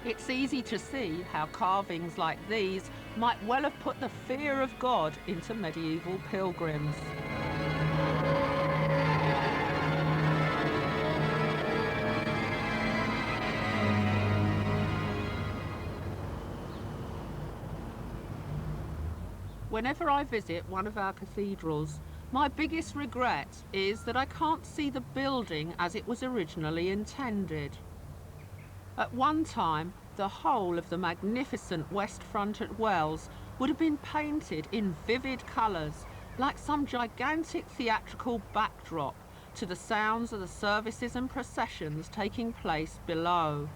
It's easy to see how carvings like these might well have put the fear of God into medieval pilgrims. Whenever I visit one of our cathedrals, my biggest regret is that I can't see the building as it was originally intended. At one time, the whole of the magnificent west front at Wells would have been painted in vivid colours, like some gigantic theatrical backdrop to the sounds of the services and processions taking place below.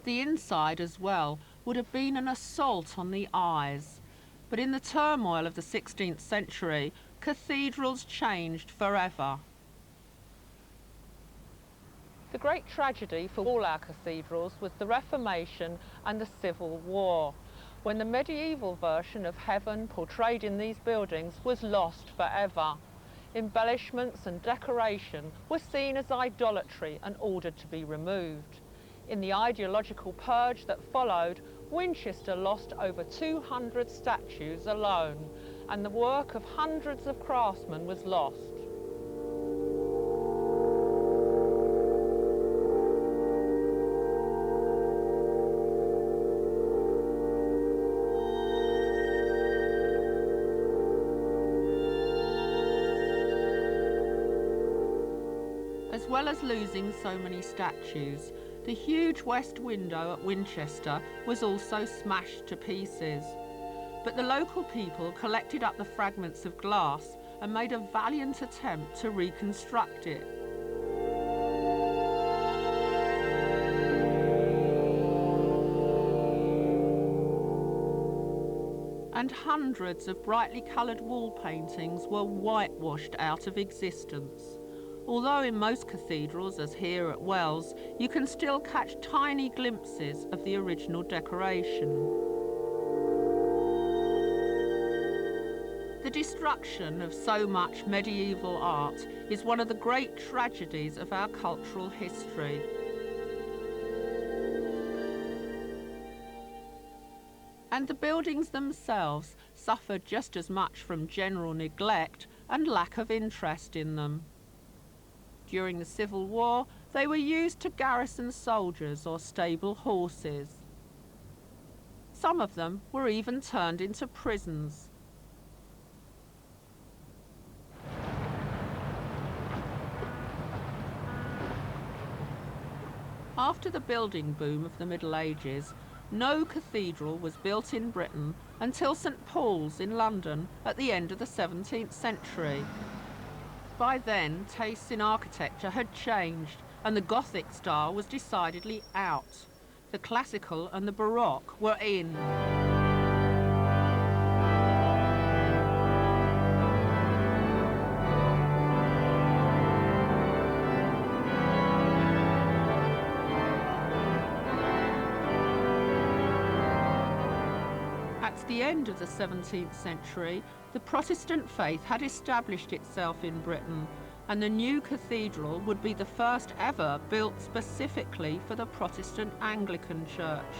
The inside as well would have been an assault on the eyes, but in the turmoil of the 16th century, cathedrals changed forever. The great tragedy for all our cathedrals was the Reformation and the Civil War, when the medieval version of heaven portrayed in these buildings was lost forever. Embellishments and decoration were seen as idolatry and ordered to be removed. In the ideological purge that followed, Winchester lost over 200 statues alone, and the work of hundreds of craftsmen was lost. As well as losing so many statues, the huge west window at Winchester was also smashed to pieces. But the local people collected up the fragments of glass and made a valiant attempt to reconstruct it. And hundreds of brightly coloured wall paintings were whitewashed out of existence. Although in most cathedrals, as here at Wells, you can still catch tiny glimpses of the original decoration. The destruction of so much medieval art is one of the great tragedies of our cultural history. And the buildings themselves suffered just as much from general neglect and lack of interest in them. During the Civil War, they were used to garrison soldiers or stable horses. Some of them were even turned into prisons. After the building boom of the Middle Ages, no cathedral was built in Britain until St. Paul's in London at the end of the 17th century. By then, tastes in architecture had changed and the Gothic style was decidedly out. The classical and the Baroque were in. At the end of the 17th century, the Protestant faith had established itself in Britain, and the new cathedral would be the first ever built specifically for the Protestant Anglican Church.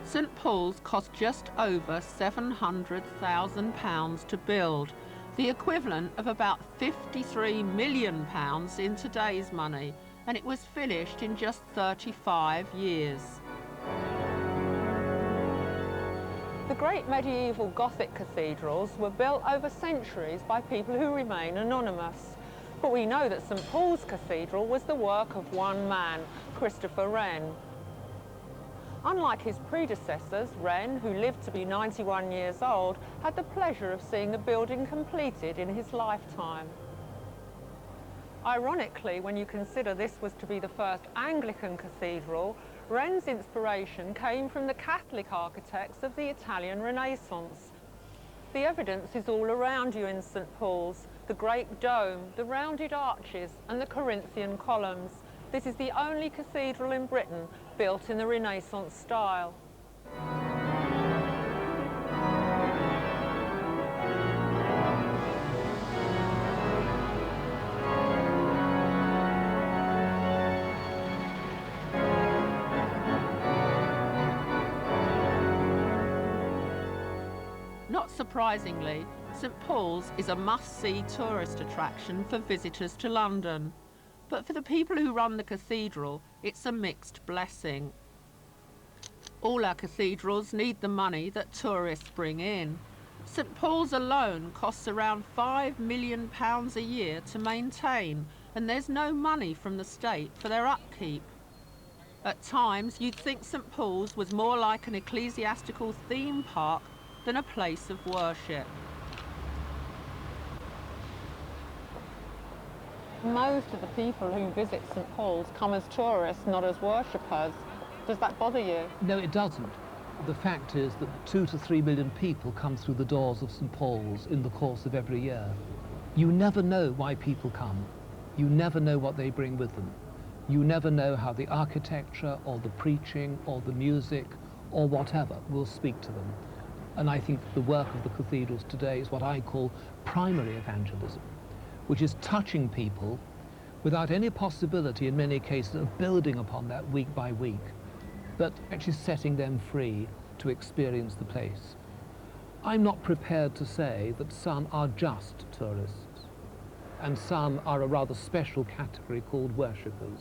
St. Paul's cost just over £700,000 to build, the equivalent of about £53 million in today's money, and it was finished in just 35 years. The great medieval Gothic cathedrals were built over centuries by people who remain anonymous. But we know that St. Paul's Cathedral was the work of one man, Christopher Wren. Unlike his predecessors, Wren, who lived to be 91 years old, had the pleasure of seeing the building completed in his lifetime. Ironically, when you consider this was to be the first Anglican cathedral, Wren's inspiration came from the Catholic architects of the Italian Renaissance. The evidence is all around you in St. Paul's, the great dome, the rounded arches and the Corinthian columns. This is the only cathedral in Britain built in the Renaissance style. surprisingly, St Paul's is a must-see tourist attraction for visitors to London. But for the people who run the cathedral, it's a mixed blessing. All our cathedrals need the money that tourists bring in. St Paul's alone costs around £5 million a year to maintain, and there's no money from the state for their upkeep. At times, you'd think St Paul's was more like an ecclesiastical theme park than a place of worship. Most of the people who visit St Paul's come as tourists, not as worshippers. Does that bother you? No, it doesn't. The fact is that 2 to 3 million people come through the doors of St Paul's in the course of every year. You never know why people come. You never know what they bring with them. You never know how the architecture or the preaching or the music or whatever will speak to them. And I think the work of the cathedrals today is what I call primary evangelism, which is touching people without any possibility in many cases of building upon that week by week, but actually setting them free to experience the place. I'm not prepared to say that some are just tourists and some are a rather special category called worshippers.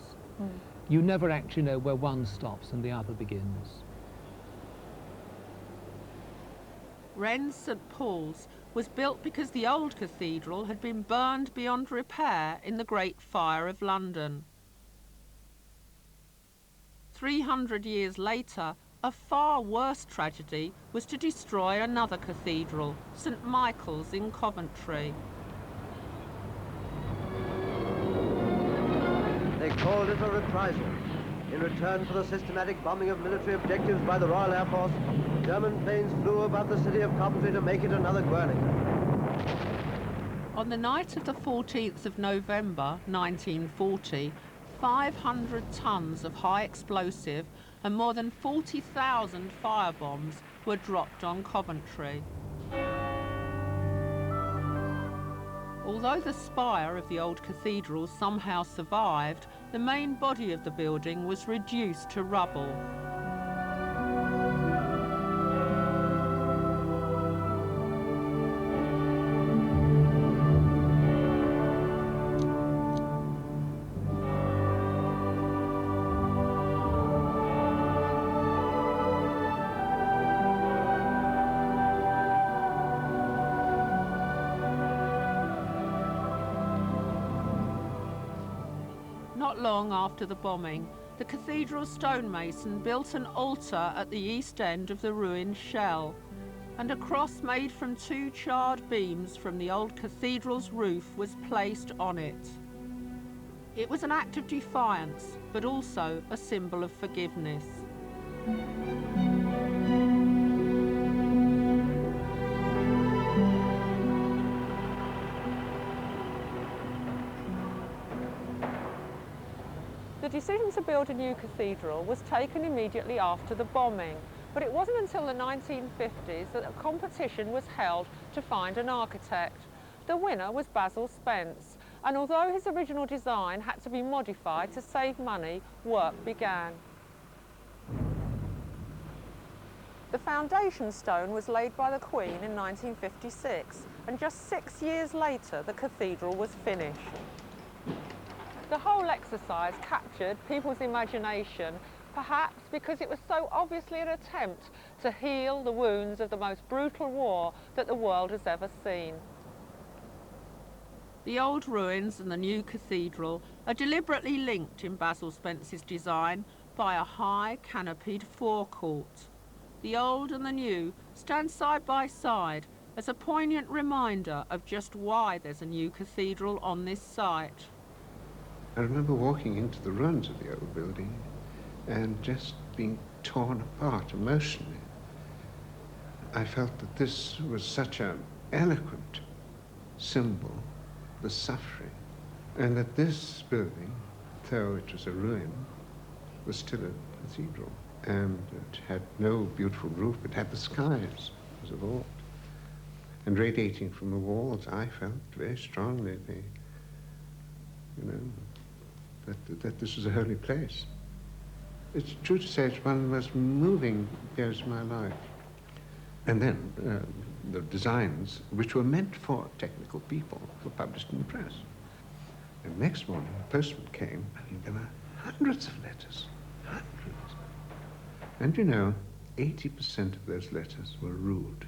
You never actually know where one stops and the other begins. Wren's St Paul's was built because the old cathedral had been burned beyond repair in the Great Fire of London. 300 years later, a far worse tragedy was to destroy another cathedral, St Michael's in Coventry. They called it a reprisal. In return for the systematic bombing of military objectives by the Royal Air Force, German planes flew above the city of Coventry to make it another Guernica. On the night of the 14th of November 1940, 500 tons of high explosive and more than 40,000 firebombs were dropped on Coventry. Although the spire of the old cathedral somehow survived, the main body of the building was reduced to rubble. Not long after the bombing, the cathedral stonemason built an altar at the east end of the ruined shell, and a cross made from 2 charred beams from the old cathedral's roof was placed on it. It was an act of defiance, but also a symbol of forgiveness. The decision to build a new cathedral was taken immediately after the bombing, but it wasn't until the 1950s that a competition was held to find an architect. The winner was Basil Spence, and although his original design had to be modified to save money, work began. The foundation stone was laid by the Queen in 1956, and just 6 years later the cathedral was finished. The whole exercise captured people's imagination, perhaps because it was so obviously an attempt to heal the wounds of the most brutal war that the world has ever seen. The old ruins and the new cathedral are deliberately linked in Basil Spence's design by a high canopied forecourt. The old and the new stand side by side as a poignant reminder of just why there's a new cathedral on this site. I remember walking into the ruins of the old building and just being torn apart emotionally. I felt that this was such an eloquent symbol of the suffering, and that this building, though it was a ruin, was still a cathedral, and it had no beautiful roof. It had the skies as a vault, and radiating from the walls, I felt very strongly that this was a holy place. It's true to say it's one of the most moving years of my life. And then the designs, which were meant for technical people, were published in the press. And next morning, the postman came. I mean, there were hundreds of letters, hundreds. And you know, 80% of those letters were rude.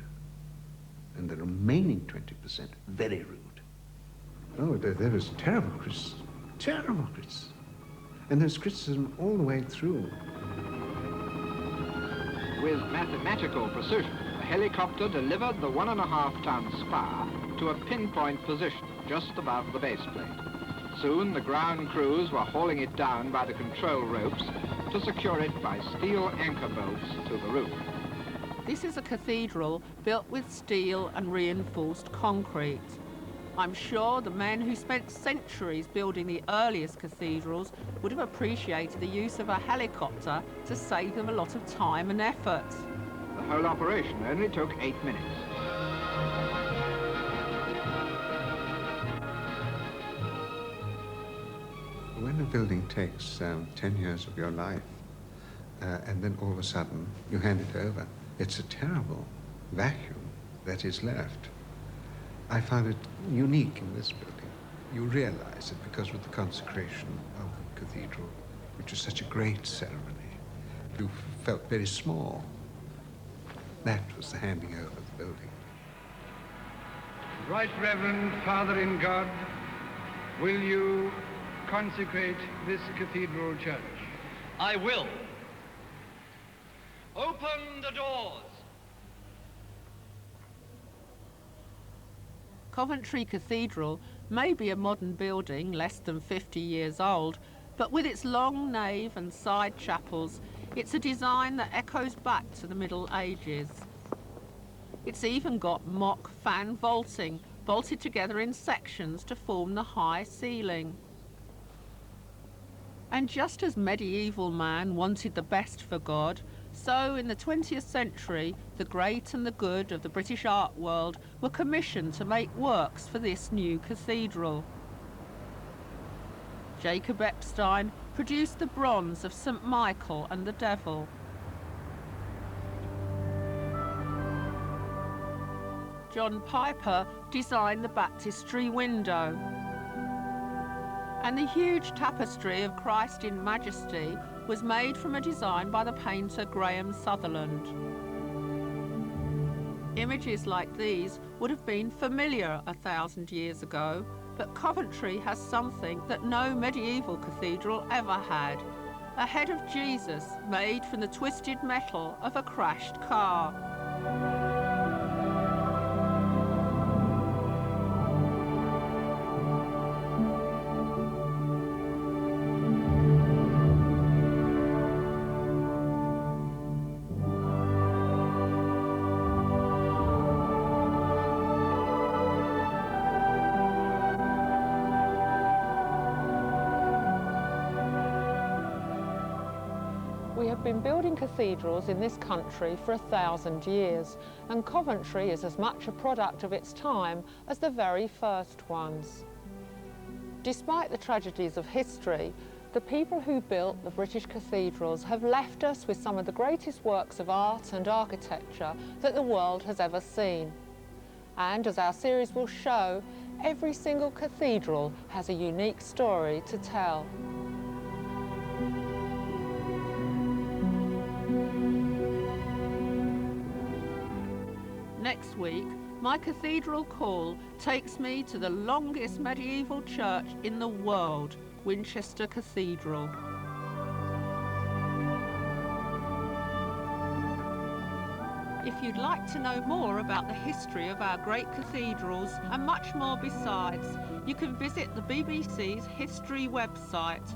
And the remaining 20%, very rude. Oh, there was terrible criticism, terrible criticism. And there's criticism all the way through. With mathematical precision, the helicopter delivered the 1.5-ton spar to a pinpoint position just above the base plate. Soon the ground crews were hauling it down by the control ropes to secure it by steel anchor bolts to the roof. This is a cathedral built with steel and reinforced concrete. I'm sure the men who spent centuries building the earliest cathedrals would have appreciated the use of a helicopter to save them a lot of time and effort. The whole operation only took 8 minutes. When a building takes 10 years of your life, and then all of a sudden you hand it over, it's a terrible vacuum that is left. I found it unique in this building. You realize it because with the consecration of the cathedral, which was such a great ceremony, you felt very small. That was the handing over of the building. Right Reverend Father in God, will you consecrate this cathedral church? I will. Open the doors. Coventry Cathedral may be a modern building less than 50 years old, but with its long nave and side chapels, it's a design that echoes back to the Middle Ages. It's even got mock fan vaulting, bolted together in sections to form the high ceiling. And just as medieval man wanted the best for God, so in the 20th century, the great and the good of the British art world were commissioned to make works for this new cathedral. Jacob Epstein produced the bronze of St. Michael and the Devil. John Piper designed the baptistry window. And the huge tapestry of Christ in Majesty was made from a design by the painter Graham Sutherland. Images like these would have been familiar 1,000 years ago, but Coventry has something that no medieval cathedral ever had: a head of Jesus made from the twisted metal of a crashed car. We have been building cathedrals in this country for 1,000 years, and Coventry is as much a product of its time as the very first ones. Despite the tragedies of history, the people who built the British cathedrals have left us with some of the greatest works of art and architecture that the world has ever seen. And as our series will show, every single cathedral has a unique story to tell. Next week, my cathedral call takes me to the longest medieval church in the world, Winchester Cathedral. If you'd like to know more about the history of our great cathedrals and much more besides, you can visit the BBC's history website.